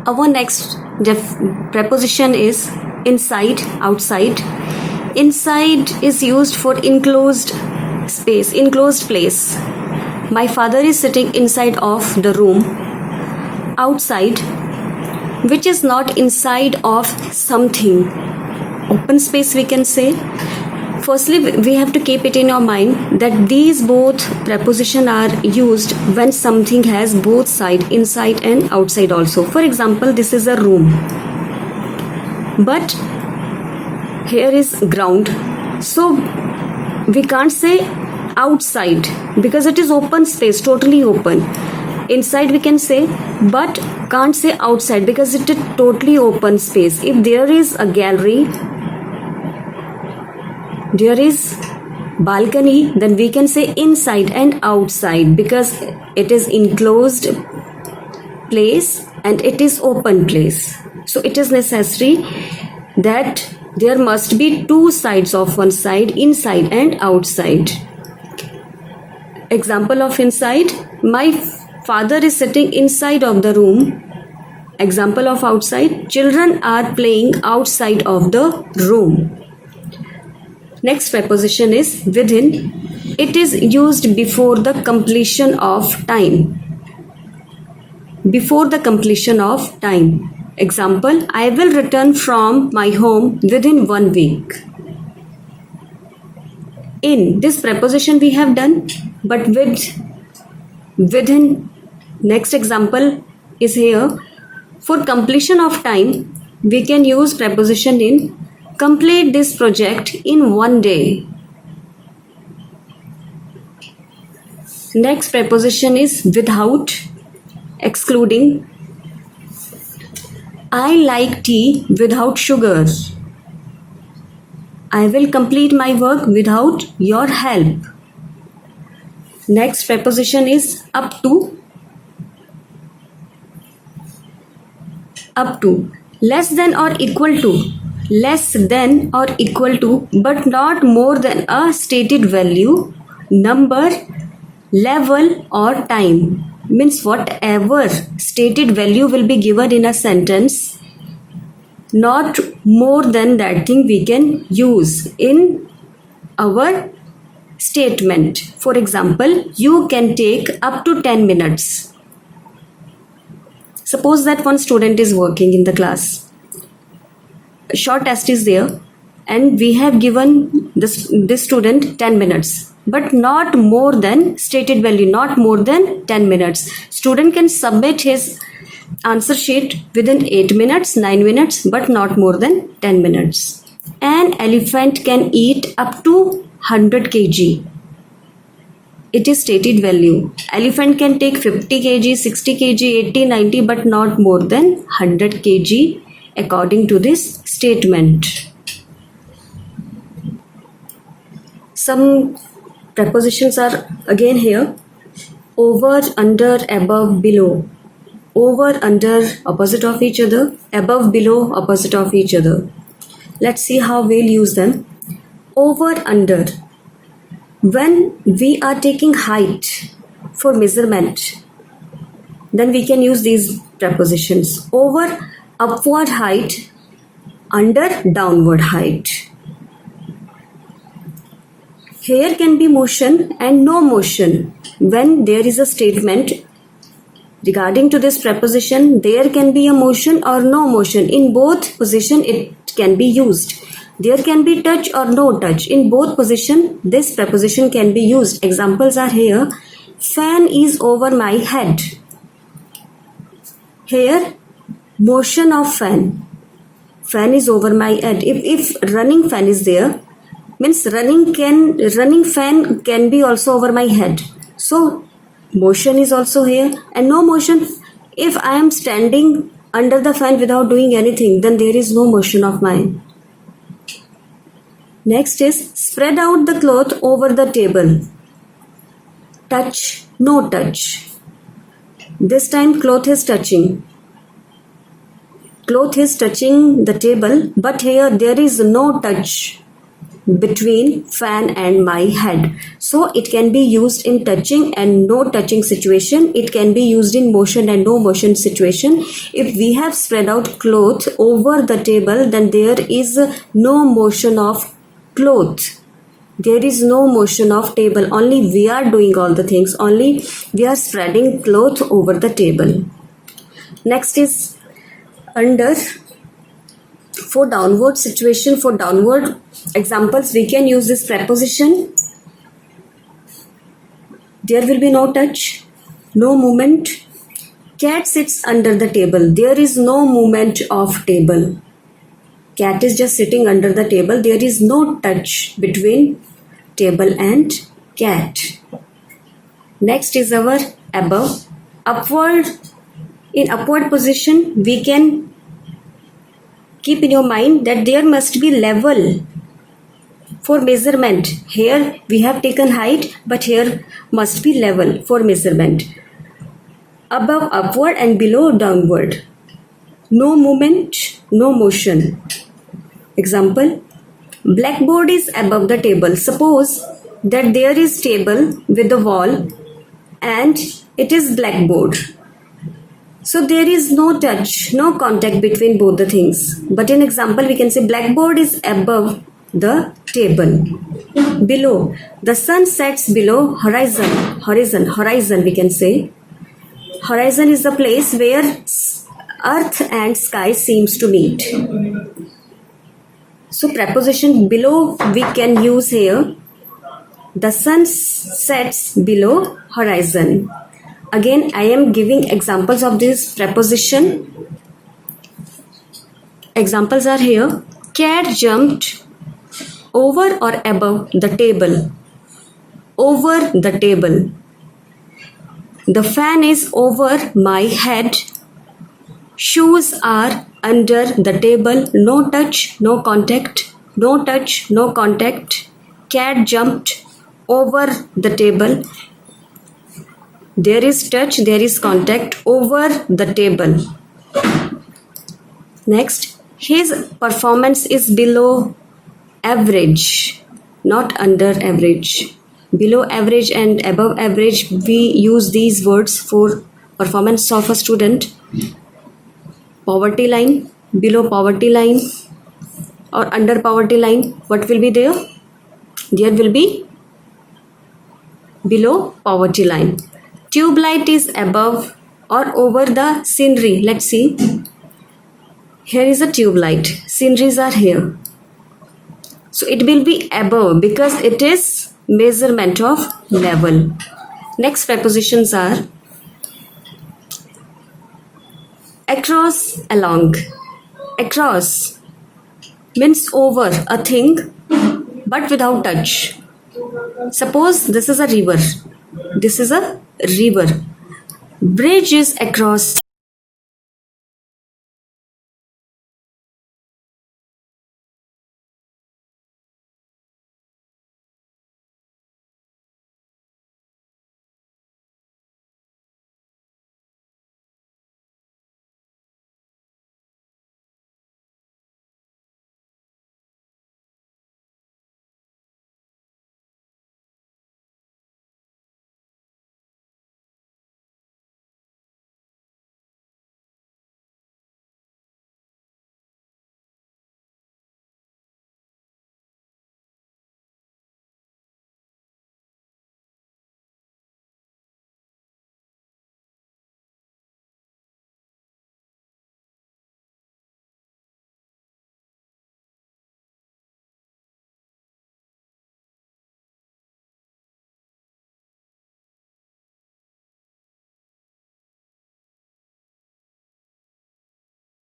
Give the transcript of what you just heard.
Our next preposition is inside, outside. Inside is used for enclosed space, enclosed place. My father is sitting inside of the room. Outside, which is not inside of something. Open space, we can say. Firstly, we have to keep it in our mind that these both prepositions are used when something has both side, inside and outside also. For example, this is a room, but here is ground. So we can't say outside because it is open space, totally open. Inside we can say, but can't say outside because it is totally open space. If there is a gallery, there is balcony, then we can say inside and outside because it is enclosed place and it is open place. So it is necessary that there must be two sides of one side, inside and outside. Example of inside, my father is sitting inside of the room. Example of outside, children are playing outside of the room. Next preposition is within. It is used before the completion of time. Before the completion of time. Example, I will return from my home within 1 week. In this preposition we have done, but within. Next example is here. For completion of time, we can use preposition in. Complete this project in 1 day. Next preposition is without, excluding. I like tea without sugar. I will complete my work without your help. Next preposition is up to. Up to. Less than or equal to. Less than or equal to, but not more than a stated value, number, level or time. Means whatever stated value will be given in a sentence, not more than that thing we can use in our statement. For example, you can take up to 10 minutes. Suppose that one student is working in the class. A short test is there and we have given this student 10 minutes, but not more than stated value, not more than 10 minutes. Student can submit his answer sheet within 8 minutes, 9 minutes, but not more than 10 minutes. An elephant can eat up to 100 kg. It is stated value. Elephant can take 50 kg, 60 kg, 80, 90, but not more than 100 kg. According to this statement. Some prepositions are again here. Over, under, above, below. Over, under, opposite of each other. Above, below, opposite of each other. Let's see how we'll use them. Over, under. When we are taking height for measurement, then we can use these prepositions. Over, upward height, under, downward height. Here can be motion and no motion. When there is a statement regarding to this preposition, there can be a motion or no motion. In both position it can be used. There can be touch or no touch. In both position this preposition can be used. Examples are here. Fan is over my head. Here motion of fan. Fan is over my head. If running fan is there, means running fan can be also over my head. So motion is also here and no motion. If I am standing under the fan without doing anything, then there is no motion of mine. Next is spread out the cloth over the table. Touch, no touch. This time cloth is touching. Cloth is touching the table, but here there is no touch between fan and my head. So it can be used in touching and no touching situation. It can be used in motion and no motion situation. If we have spread out cloth over the table, then there is no motion of cloth. There is no motion of table. Only we are doing all the things. Only we are spreading cloth over the table. Next is under. For downward situation, for downward examples, we can use this preposition. There will be no touch, no movement. Cat sits under the table. There is no movement of table. Cat is just sitting under the table. There is no touch between table and cat. Next is our above. Upward. In upward position, we can keep in your mind that there must be level for measurement. Here we have taken height, but here must be level for measurement. Above upward and below downward. No movement, no motion. Example, blackboard is above the table. Suppose that there is table with the wall and it is blackboard. So there is no touch, no contact between both the things. But in example, we can say blackboard is above the table. Below, the sun sets below horizon. Horizon we can say. Horizon is the place where earth and sky seems to meet. So preposition below we can use here. The sun sets below horizon. Again, I am giving examples of this preposition. Examples are here. Cat jumped over or above the table. Over the table. The fan is over my head. Shoes are under the table. No touch, no contact. No touch, no contact. Cat jumped over the table. There is touch, there is contact over the table. Next, his performance is below average, not under average. Below average and above average, we use these words for performance of a student. Poverty line, below poverty line or under poverty line, what will be there? There will be below poverty line. Tube light is above or over the scenery. Let's see. Here is a tube light. Sceneries are here. So it will be above because it is measurement of level. Next prepositions are across, along. Across means over a thing but without touch. Suppose this is a river. This is a river. Bridge is across